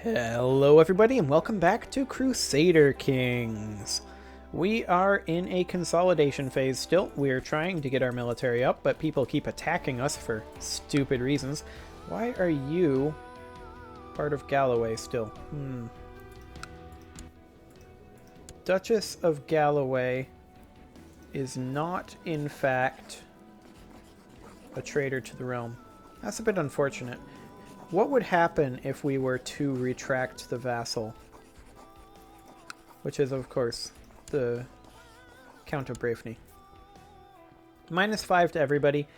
Hello everybody and welcome back to Crusader Kings. We are in a consolidation phase still. We are trying to get our military up, but people keep attacking us for stupid reasons. Why are you part of Galloway still? Duchess of Galloway is not, in fact, a traitor to the realm. That's a bit unfortunate. What would happen if we were to retract the vassal? Which is, of course, the Count of Braveney. -5 to everybody.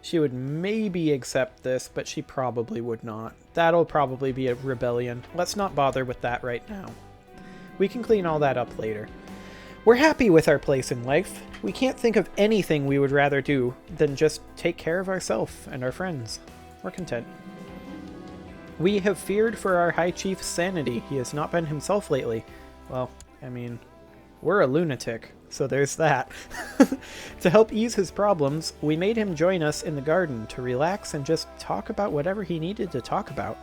She would maybe accept this, but she probably would not. That'll probably be a rebellion. Let's not bother with that right now. We can clean all that up later. We're happy with our place in life. We can't think of anything we would rather do than just take care of ourselves and our friends. We're content. We have feared for our High Chief's sanity. He has not been himself lately. Well, I mean, we're a lunatic, so there's that. To help ease his problems, we made him join us in the garden to relax and just talk about whatever he needed to talk about.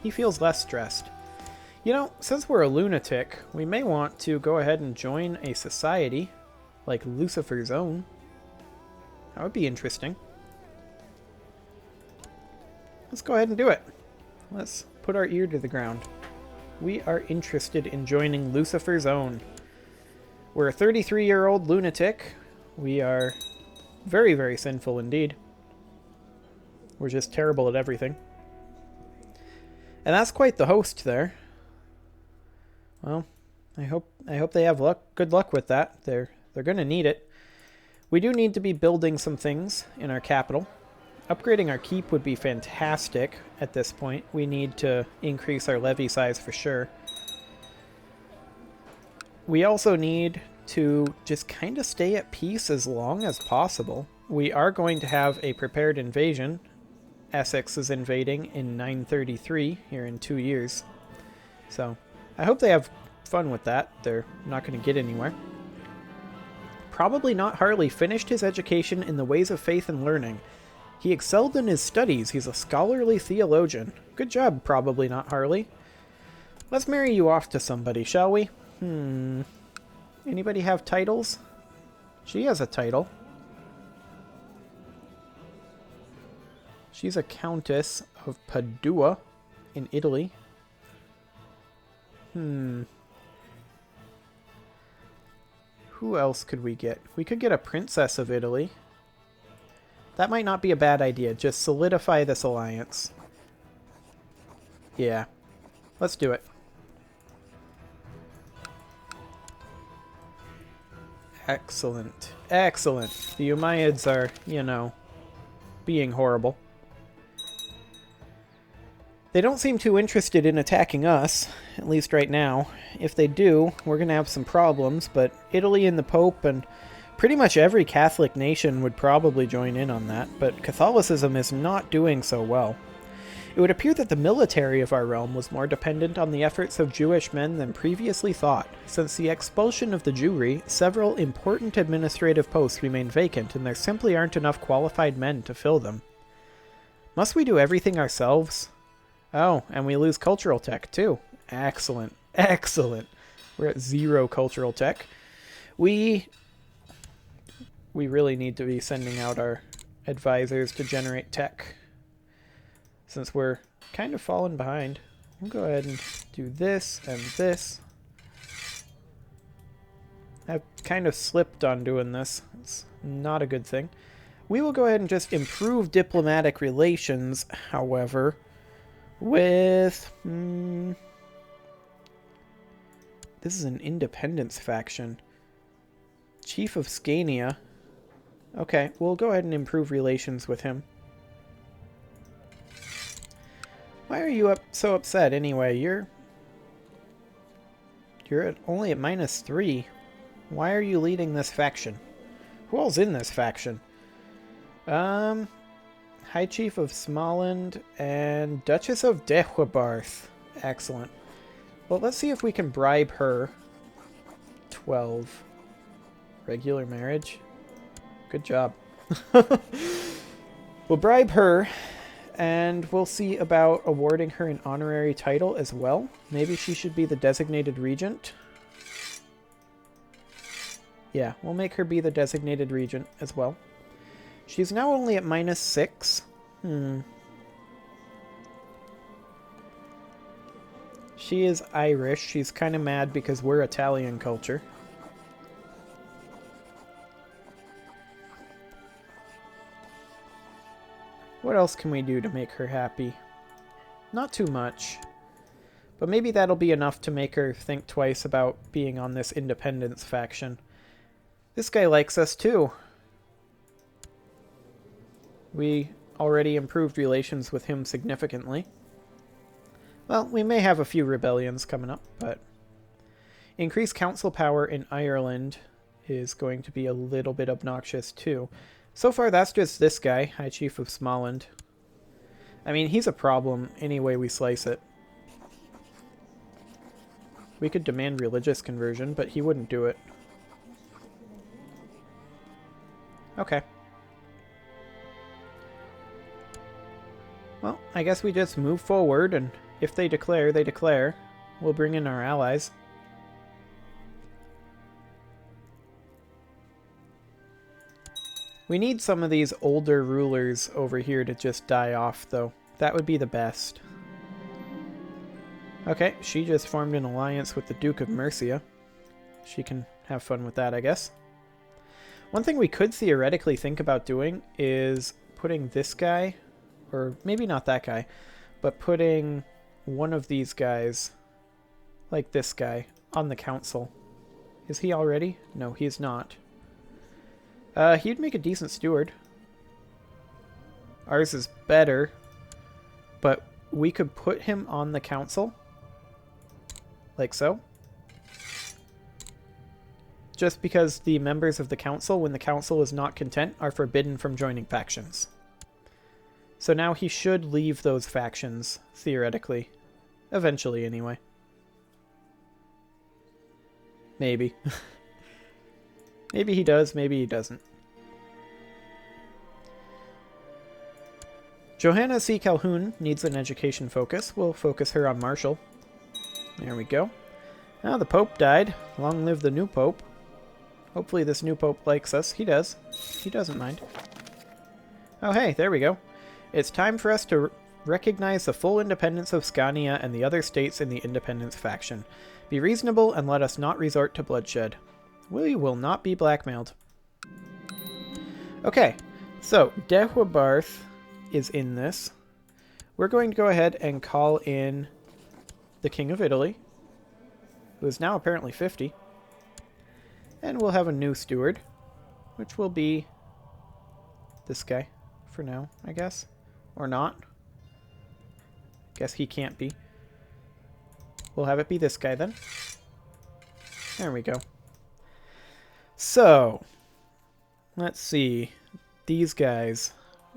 He feels less stressed. You know, since we're a lunatic, we may want to go ahead and join a society, like Lucifer's Own. That would be interesting. Let's go ahead and do it. Let's put our ear to the ground. We are interested in joining Lucifer's Own. We're a 33-year-old lunatic. We are very, very sinful indeed. We're just terrible at everything. And that's quite the host there. Well, I hope they have good luck with that. They're going to need it. We do need to be building some things in our capital. Upgrading our keep would be fantastic at this point. We need to increase our levy size for sure. We also need to just kind of stay at peace as long as possible. We are going to have a prepared invasion. Essex is invading in 933 here in 2 years. So I hope they have fun with that. They're not going to get anywhere. Probably not Harley finished his education in the ways of faith and learning. He excelled in his studies. He's a scholarly theologian. Good job, probably not Harley. Let's marry you off to somebody, shall we? Anybody have titles? She has a title. She's a Countess of Padua in Italy. Who else could we get? We could get a Princess of Italy. That might not be a bad idea. Just solidify this alliance. Yeah. Let's do it. Excellent. Excellent. The Umayyads are, you know, being horrible. They don't seem too interested in attacking us, at least right now. If they do, we're going to have some problems, but Italy and the Pope and pretty much every Catholic nation would probably join in on that, but Catholicism is not doing so well. It would appear that the military of our realm was more dependent on the efforts of Jewish men than previously thought. Since the expulsion of the Jewry, several important administrative posts remain vacant, and there simply aren't enough qualified men to fill them. Must we do everything ourselves? Oh, and we lose cultural tech too. Excellent. Excellent. We're at 0 cultural tech. We really need to be sending out our advisors to generate tech, since we're kind of falling behind. We'll go ahead and do this and this. I've kind of slipped on doing this. It's not a good thing. We will go ahead and just improve diplomatic relations, however, with... this is an independence faction. Chief of Scania. Okay, we'll go ahead and improve relations with him. Why are you so upset anyway? You're only at -3. Why are you leading this faction? Who all's in this faction? High Chief of Smoland and Duchess of Dehwabarth. Excellent. Well, let's see if we can bribe her. 12. Regular marriage. Good job. We'll bribe her And we'll see about awarding her an honorary title as well. Maybe she should be the designated regent. Yeah, we'll make her be the designated regent as well. She's now only at -6. She is Irish. She's kind of mad because we're Italian culture. What else can we do to make her happy? Not too much. But maybe that'll be enough to make her think twice about being on this independence faction. This guy likes us too. We already improved relations with him significantly. Well, we may have a few rebellions coming up, but increased council power in Ireland is going to be a little bit obnoxious too. So far, that's just this guy, High Chief of Småland. I mean, he's a problem any way we slice it. We could demand religious conversion, but he wouldn't do it. Okay. Well, I guess we just move forward, and if they declare, they declare. We'll bring in our allies. We need some of these older rulers over here to just die off, though. That would be the best. Okay, she just formed an alliance with the Duke of Mercia. She can have fun with that, I guess. One thing we could theoretically think about doing is putting this guy, or maybe not that guy, but putting one of these guys, like this guy, on the council. Is he already? No, he's not. He'd make a decent steward. Ours is better, but we could put him on the council, like so. Just because the members of the council, when the council is not content, are forbidden from joining factions. So now he should leave those factions, theoretically. Eventually, anyway. Maybe. Maybe he does, maybe he doesn't. Johanna C. Calhoun needs an education focus. We'll focus her on Marshall. There we go. Now the Pope died. Long live the new Pope. Hopefully this new Pope likes us. He does. He doesn't mind. Oh hey, there we go. It's time for us to recognize the full independence of Scania and the other states in the independence faction. Be reasonable and let us not resort to bloodshed. We will not be blackmailed. Okay, so Deheubarth is in this. We're going to go ahead and call in the King of Italy, who is now apparently 50. And we'll have a new steward, which will be this guy for now, I guess. Or not. Guess he can't be. We'll have it be this guy then. There we go. So, let's see. These guys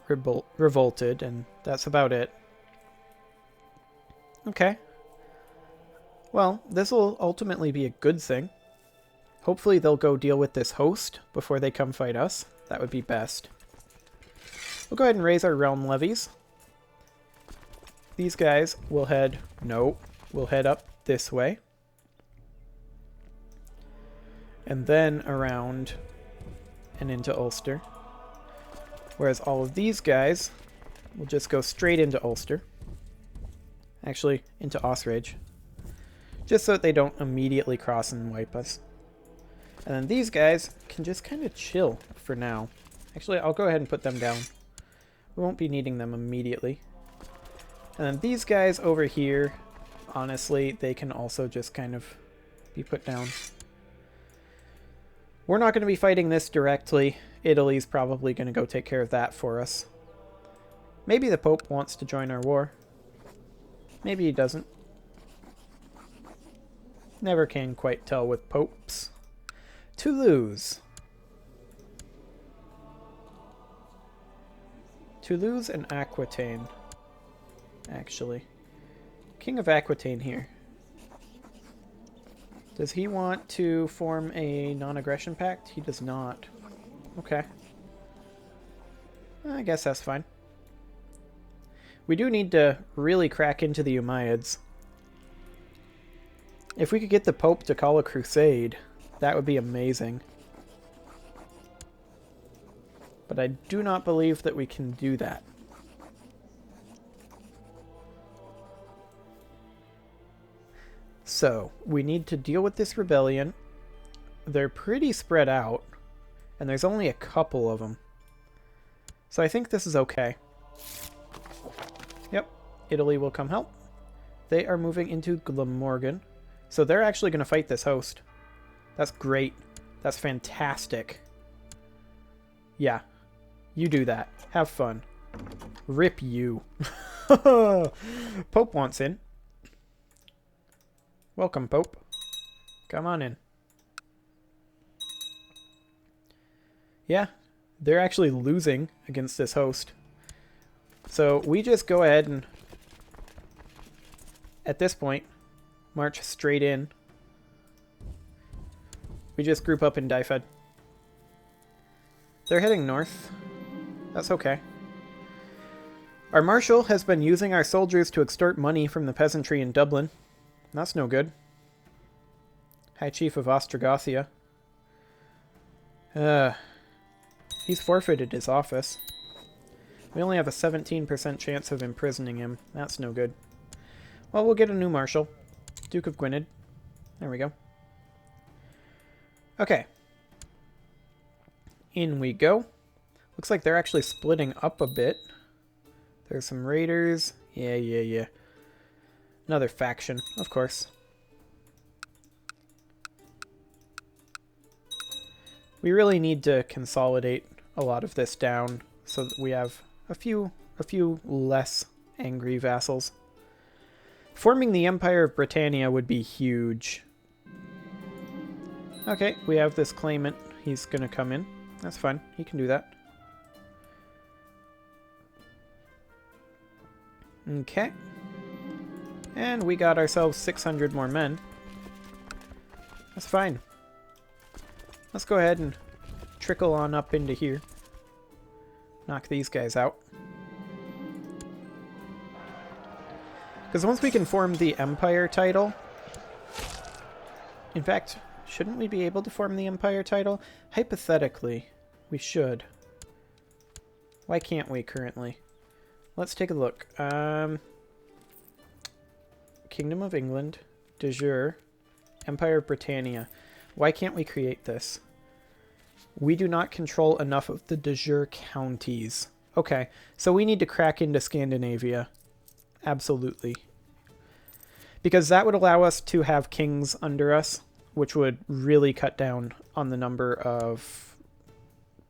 revolted, and that's about it. Okay. Well, this will ultimately be a good thing. Hopefully they'll go deal with this host before they come fight us. That would be best. We'll go ahead and raise our realm levies. These guys will head... No. We'll head up this way. And then around and into Ulster. Whereas all of these guys will just go straight into Ulster. Actually, into Osrage. Just so that they don't immediately cross and wipe us. And then these guys can just kind of chill for now. Actually, I'll go ahead and put them down. We won't be needing them immediately. And then these guys over here, honestly, they can also just kind of be put down. We're not going to be fighting this directly. Italy's probably going to go take care of that for us. Maybe the Pope wants to join our war. Maybe he doesn't. Never can quite tell with popes. Toulouse. Toulouse and Aquitaine. Actually. King of Aquitaine here. Does he want to form a non-aggression pact? He does not. Okay. I guess that's fine. We do need to really crack into the Umayyads. If we could get the Pope to call a crusade, that would be amazing. But I do not believe that we can do that. So, we need to deal with this rebellion. They're pretty spread out, and there's only a couple of them. So I think this is okay. Yep, Italy will come help. They are moving into Glamorgan. So they're actually going to fight this host. That's great. That's fantastic. Yeah, you do that. Have fun. Rip you. Pope wants in. Welcome, Pope. Come on in. Yeah, they're actually losing against this host. So we just go ahead and, at this point, march straight in. We just group up in Dyfed. They're heading north. That's okay. Our marshal has been using our soldiers to extort money from the peasantry in Dublin. That's no good. High Chief of Ostrogothia. He's forfeited his office. We only have a 17% chance of imprisoning him. That's no good. Well, we'll get a new marshal. Duke of Gwynedd. There we go. Okay. In we go. Looks like they're actually splitting up a bit. There's some raiders. Yeah. Another faction, of course. We really need to consolidate a lot of this down so that we have a few less angry vassals. Forming the Empire of Britannia would be huge. Okay, we have this claimant. He's gonna come in. That's fine. He can do that. Okay. And we got ourselves 600 more men. That's fine. Let's go ahead and trickle on up into here. Knock these guys out. Because once we can form the Empire title... In fact, shouldn't we be able to form the Empire title? Hypothetically, we should. Why can't we currently? Let's take a look. Kingdom of England, de jure, Empire of Britannia. Why can't we create this? We do not control enough of the de jure counties. Okay, so we need to crack into Scandinavia. Absolutely. Because that would allow us to have kings under us, which would really cut down on the number of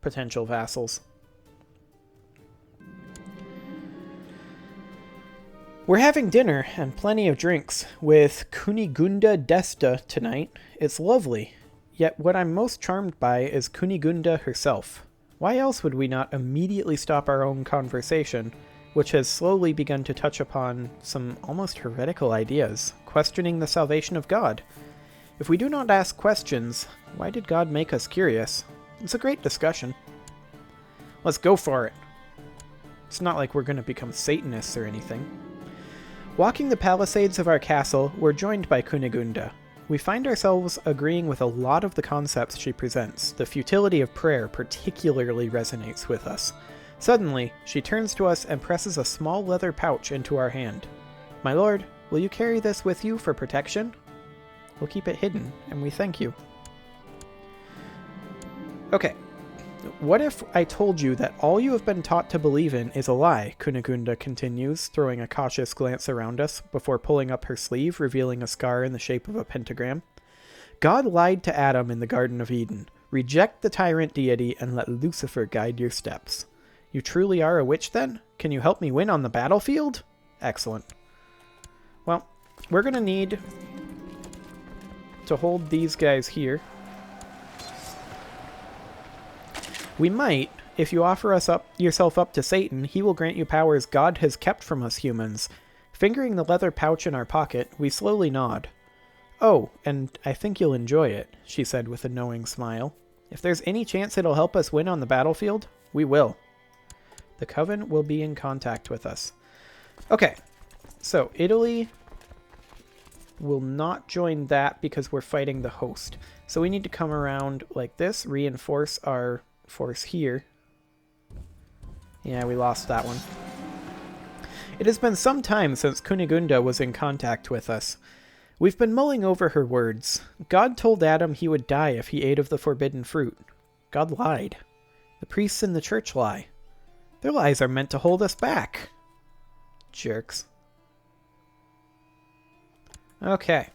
potential vassals. We're having dinner and plenty of drinks with Kunigunda Desta tonight. It's lovely. Yet what I'm most charmed by is Kunigunda herself. Why else would we not immediately stop our own conversation, which has slowly begun to touch upon some almost heretical ideas, questioning the salvation of God? If we do not ask questions, why did God make us curious? It's a great discussion. Let's go for it. It's not like we're going to become Satanists or anything. Walking the palisades of our castle, we're joined by Kunigunda. We find ourselves agreeing with a lot of the concepts she presents. The futility of prayer particularly resonates with us. Suddenly, she turns to us and presses a small leather pouch into our hand. My lord, will you carry this with you for protection? We'll keep it hidden, and we thank you. Okay. What if I told you that all you have been taught to believe in is a lie? Kunigunda continues, throwing a cautious glance around us before pulling up her sleeve, revealing a scar in the shape of a pentagram. God lied to Adam in the Garden of Eden. Reject the tyrant deity and let Lucifer guide your steps. You truly are a witch, then? Can you help me win on the battlefield? Excellent. Well, we're going to need to hold these guys here. We might, if you offer yourself up to Satan, he will grant you powers God has kept from us humans. Fingering the leather pouch in our pocket, we slowly nod. Oh, and I think you'll enjoy it, she said with a knowing smile. If there's any chance it'll help us win on the battlefield, we will. The Coven will be in contact with us. Okay, so Italy will not join that because we're fighting the host. So we need to come around like this, reinforce our force here. Yeah, we lost that one. It has been some time since Kunigunda was in contact with us. We've been mulling over her words. God told Adam he would die if he ate of the forbidden fruit. God lied. The priests in the church lie. Their lies are meant to hold us back. Jerks. Okay.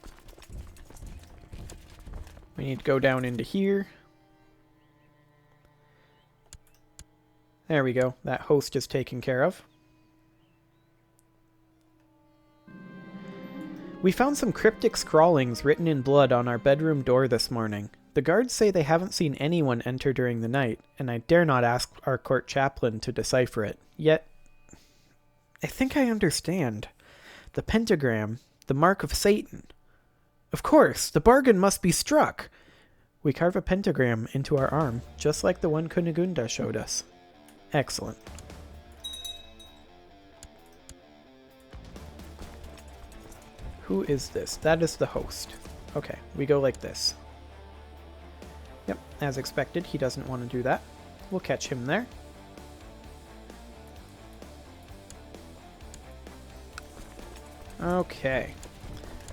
We need to go down into here. There we go. That host is taken care of. We found some cryptic scrawlings written in blood on our bedroom door this morning. The guards say they haven't seen anyone enter during the night, and I dare not ask our court chaplain to decipher it. Yet, I think I understand. The pentagram, the mark of Satan. Of course, the bargain must be struck. We carve a pentagram into our arm, just like the one Kunigunda showed us. Excellent. Who is this? That is the host. Okay, we go like this. Yep, as expected, he doesn't want to do that. We'll catch him there. Okay.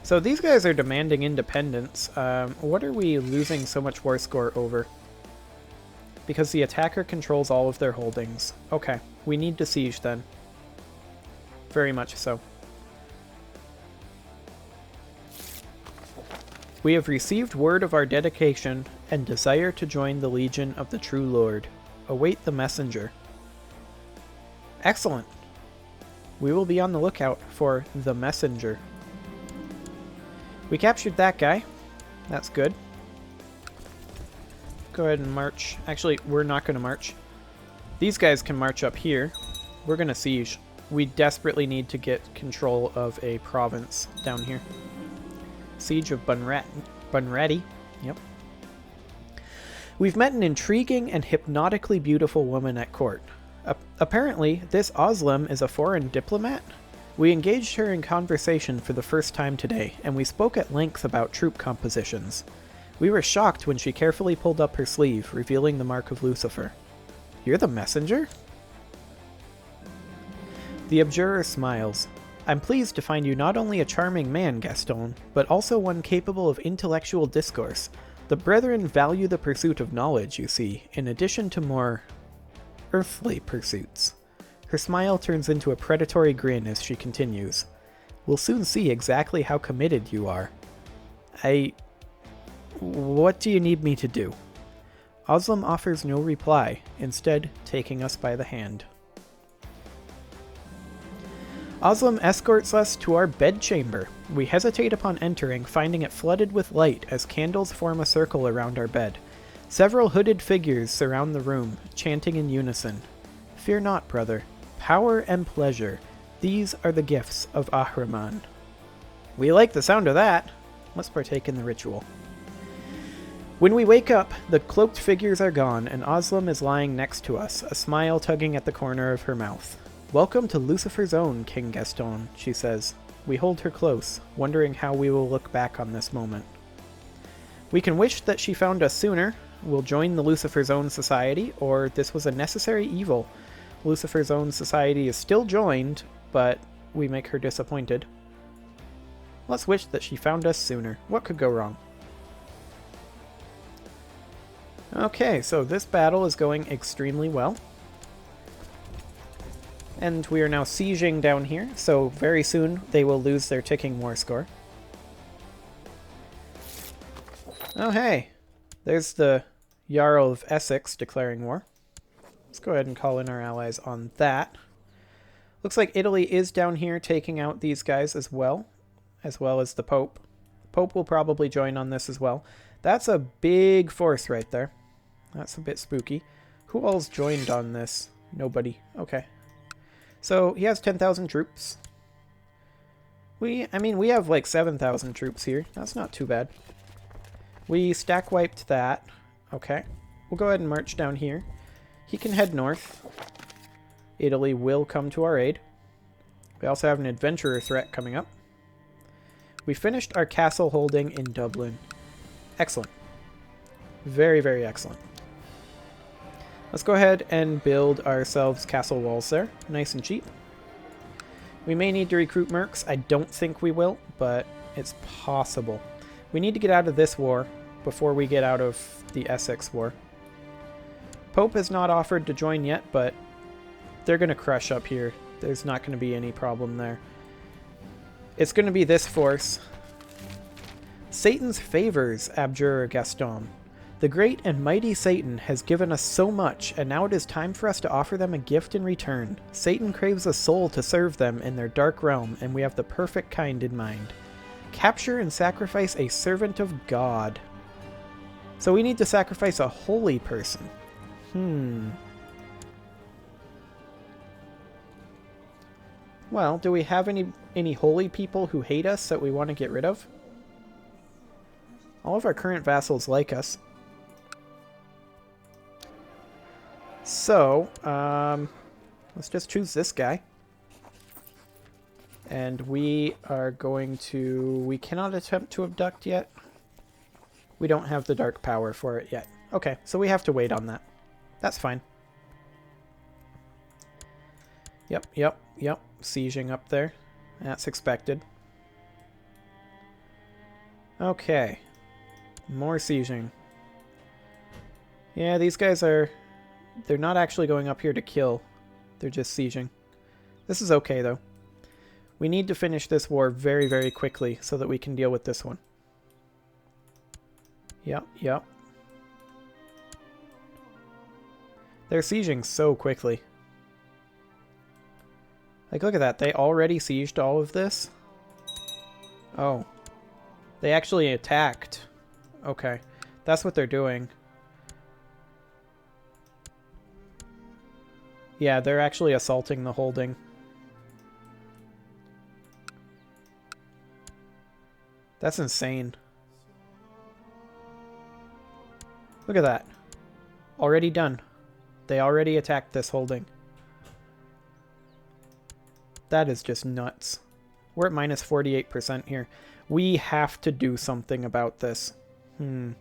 So these guys are demanding independence. What are we losing so much war score over? Because the attacker controls all of their holdings. Okay, we need to siege then. Very much so. We have received word of our dedication and desire to join the Legion of the True Lord. Await the messenger. Excellent. We will be on the lookout for the messenger. We captured that guy. That's good. Go ahead and march. Actually, we're not going to march. These guys can march up here. We're going to siege. We desperately need to get control of a province down here. Siege of Bunretti. Yep. We've met an intriguing and hypnotically beautiful woman at court. Apparently, this Oslam is a foreign diplomat. We engaged her in conversation for the first time today, and we spoke at length about troop compositions. We were shocked when she carefully pulled up her sleeve, revealing the mark of Lucifer. You're the messenger? The abjurer smiles. I'm pleased to find you not only a charming man, Gaston, but also one capable of intellectual discourse. The brethren value the pursuit of knowledge, you see, in addition to more earthly pursuits. Her smile turns into a predatory grin as she continues. We'll soon see exactly how committed you are. What do you need me to do? Oslam offers no reply, instead taking us by the hand. Oslam escorts us to our bedchamber. We hesitate upon entering, finding it flooded with light as candles form a circle around our bed. Several hooded figures surround the room, chanting in unison. Fear not, brother. Power and pleasure. These are the gifts of Ahriman. We like the sound of that. Let's partake in the ritual. When we wake up, the cloaked figures are gone, and Oslam is lying next to us, a smile tugging at the corner of her mouth. Welcome to Lucifer's own, King Gaston, she says. We hold her close, wondering how we will look back on this moment. We can wish that she found us sooner, we'll join the Lucifer's own society, or this was a necessary evil. Lucifer's own society is still joined, but we make her disappointed. Let's wish that she found us sooner. What could go wrong? Okay, so this battle is going extremely well. And we are now sieging down here, so very soon they will lose their ticking war score. Oh hey, there's the Jarl of Essex declaring war. Let's go ahead and call in our allies on that. Looks like Italy is down here taking out these guys as well as the Pope. The Pope will probably join on this as well. That's a big force right there. That's a bit spooky. Who all's joined on this? Nobody. Okay. So he has 10,000 troops. I mean, we have like 7,000 troops here. That's not too bad. We stack wiped that. Okay. We'll go ahead and march down here. He can head north. Italy will come to our aid. We also have an adventurer threat coming up. We finished our castle holding in Dublin. Excellent. Very, very excellent. Let's go ahead and build ourselves castle walls there. Nice and cheap. We may need to recruit mercs. I don't think we will, but it's possible. We need to get out of this war before we get out of the Essex war. Pope has not offered to join yet, but they're going to crush up here. There's not going to be any problem there. It's going to be this force. Satan's favors, Abjurer Gaston. The great and mighty Satan has given us so much, and now it is time for us to offer them a gift in return. Satan craves a soul to serve them in their dark realm, and we have the perfect kind in mind. Capture and sacrifice a servant of God. So we need to sacrifice a holy person. Well, do we have any holy people who hate us that we want to get rid of? All of our current vassals like us. So, let's just choose this guy. And we are going to... We cannot attempt to abduct yet. We don't have the dark power for it yet. Okay, so we have to wait on that. That's fine. Yep. Sieging up there. That's expected. Okay. More sieging. Yeah, these guys are... They're not actually going up here to kill. They're just sieging. This is okay, though. We need to finish this war very, very quickly so that we can deal with this one. Yep. They're sieging so quickly. Like, look at that. They already sieged all of this? Oh. They actually attacked. Okay. That's what they're doing. Yeah, they're actually assaulting the holding. That's insane. Look at that. Already done. They already attacked this holding. That is just nuts. We're at minus 48% here. We have to do something about this. Do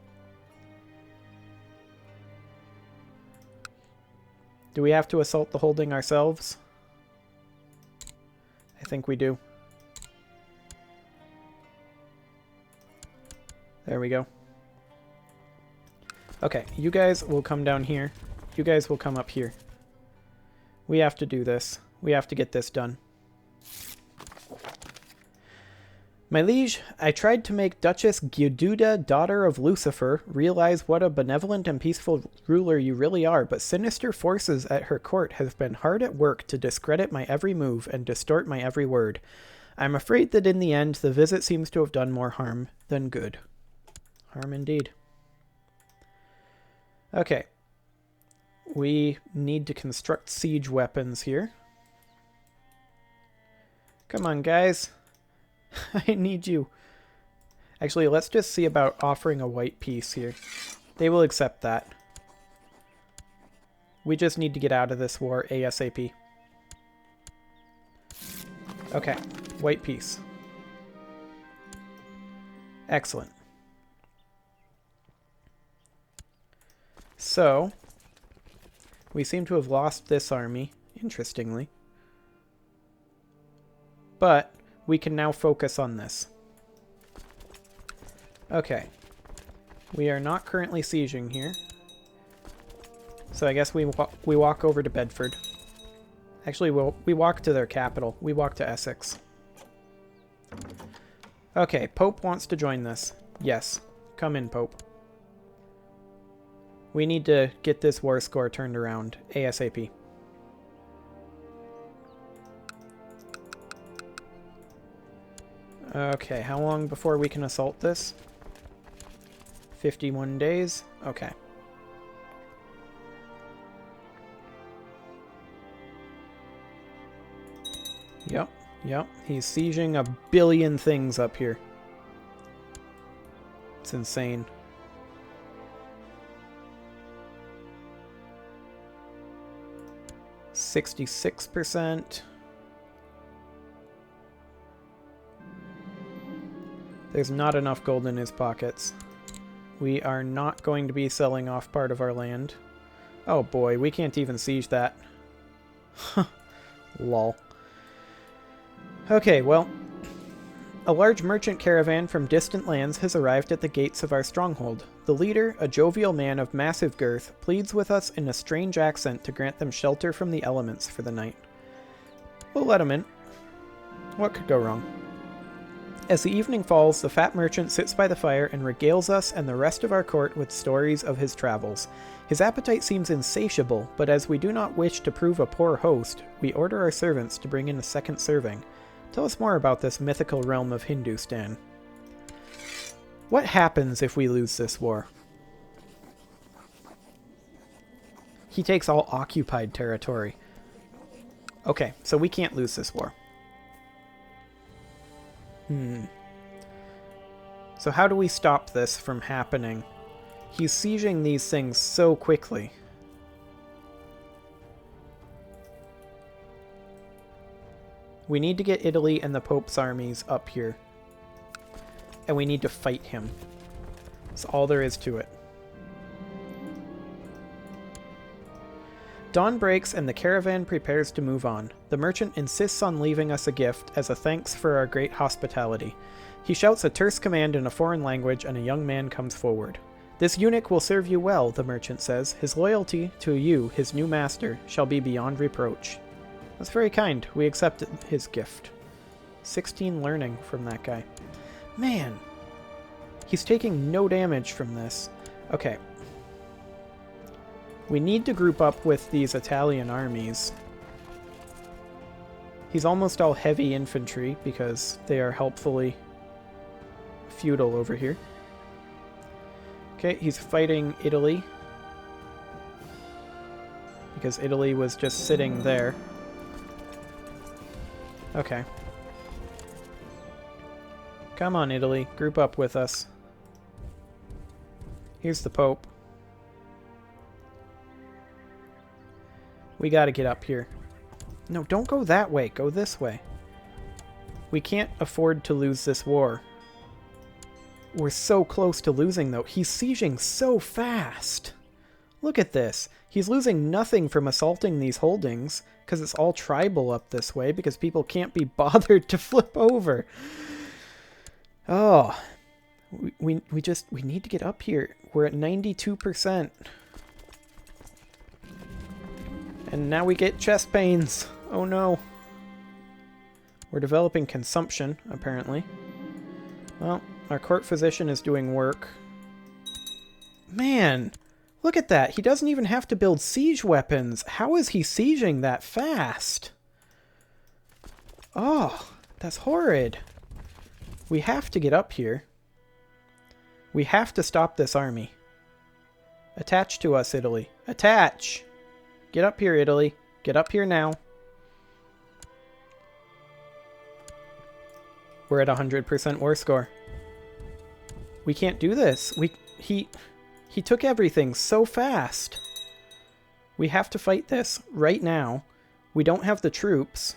we have to assault the holding ourselves? I think we do. There we go. Okay, you guys will come down here. You guys will come up here. We have to do this. We have to get this done. My liege, I tried to make Duchess Giududa, daughter of Lucifer, realize what a benevolent and peaceful ruler you really are, but sinister forces at her court have been hard at work to discredit my every move and distort my every word. I'm afraid that in the end, the visit seems to have done more harm than good. Harm indeed. Okay. We need to construct siege weapons here. Come on, guys. I need you. Actually, let's just see about offering a white piece here. They will accept that. We just need to get out of this war ASAP. Okay, white piece. Excellent. So, we seem to have lost this army, interestingly. But we can now focus on this. Okay. We are not currently sieging here. So I guess we walk over to Bedford. Actually, we walk to their capital. We walk to Essex. Okay, Pope wants to join this. Yes. Come in, Pope. We need to get this war score turned around ASAP. Okay, how long before we can assault this? 51 days? Okay. Yep. He's sieging a billion things up here. It's insane. %66%. There's not enough gold in his pockets. We are not going to be selling off part of our land. Oh boy, we can't even siege that. Lol. Okay, well, a large merchant caravan from distant lands has arrived at the gates of our stronghold. The leader, a jovial man of massive girth, pleads with us in a strange accent to grant them shelter from the elements for the night. We'll let him in. What could go wrong? As the evening falls, the fat merchant sits by the fire and regales us and the rest of our court with stories of his travels. His appetite seems insatiable, but as we do not wish to prove a poor host, we order our servants to bring in a second serving. Tell us more about this mythical realm of Hindustan. What happens if we lose this war? He takes all occupied territory. Okay, so we can't lose this war. So how do we stop this from happening? He's sieging these things so quickly. We need to get Italy and the Pope's armies up here. And we need to fight him. That's all there is to it. Dawn breaks and the caravan prepares to move on. The merchant insists on leaving us a gift as a thanks for our great hospitality. He shouts a terse command in a foreign language and a young man comes forward. This eunuch will serve you well, the merchant says. His loyalty to you, his new master, shall be beyond reproach. That's very kind. We accept his gift. 16 learning from that guy. Man, he's taking no damage from this. Okay. We need to group up with these Italian armies. He's almost all heavy infantry because they are helpfully feudal over here. Okay, he's fighting Italy because Italy was just sitting there. Okay. Come on, Italy. Group up with us. Here's the Pope. We gotta get up here. No, don't go that way. Go this way. We can't afford to lose this war. We're so close to losing, though. He's sieging so fast. Look at this. He's losing nothing from assaulting these holdings, because it's all tribal up this way, because people can't be bothered to flip over. Oh. We need to get up here. We're at 92%. And now we get chest pains. Oh no. We're developing consumption, apparently. Well, our court physician is doing work. Man, look at that. He doesn't even have to build siege weapons. How is he sieging that fast? Oh, that's horrid. We have to get up here. We have to stop this army. Attach to us, Italy. Attach! Get up here, Italy. Get up here now. We're at 100% war score. We can't do this. He took everything so fast. We have to fight this right now. We don't have the troops.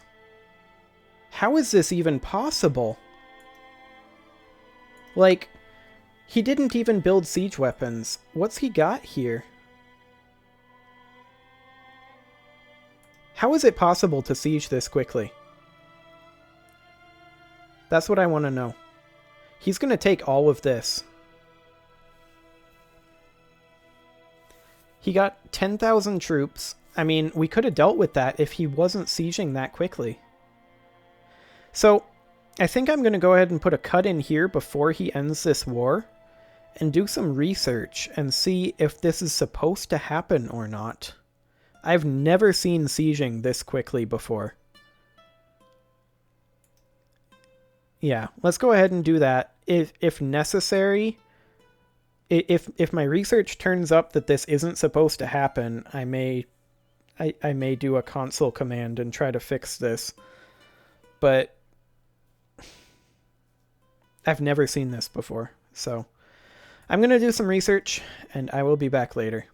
How is this even possible? Like, he didn't even build siege weapons. What's he got here? How is it possible to siege this quickly? That's what I want to know. He's going to take all of this. He got 10,000 troops. I mean, we could have dealt with that if he wasn't sieging that quickly. So, I think I'm going to go ahead and put a cut in here before he ends this war and do some research and see if this is supposed to happen or not. I've never seen sieging this quickly before. Yeah, let's go ahead and do that. If necessary, if my research turns up that this isn't supposed to happen, I may do a console command and try to fix this. But I've never seen this before, so I'm going to do some research and I will be back later.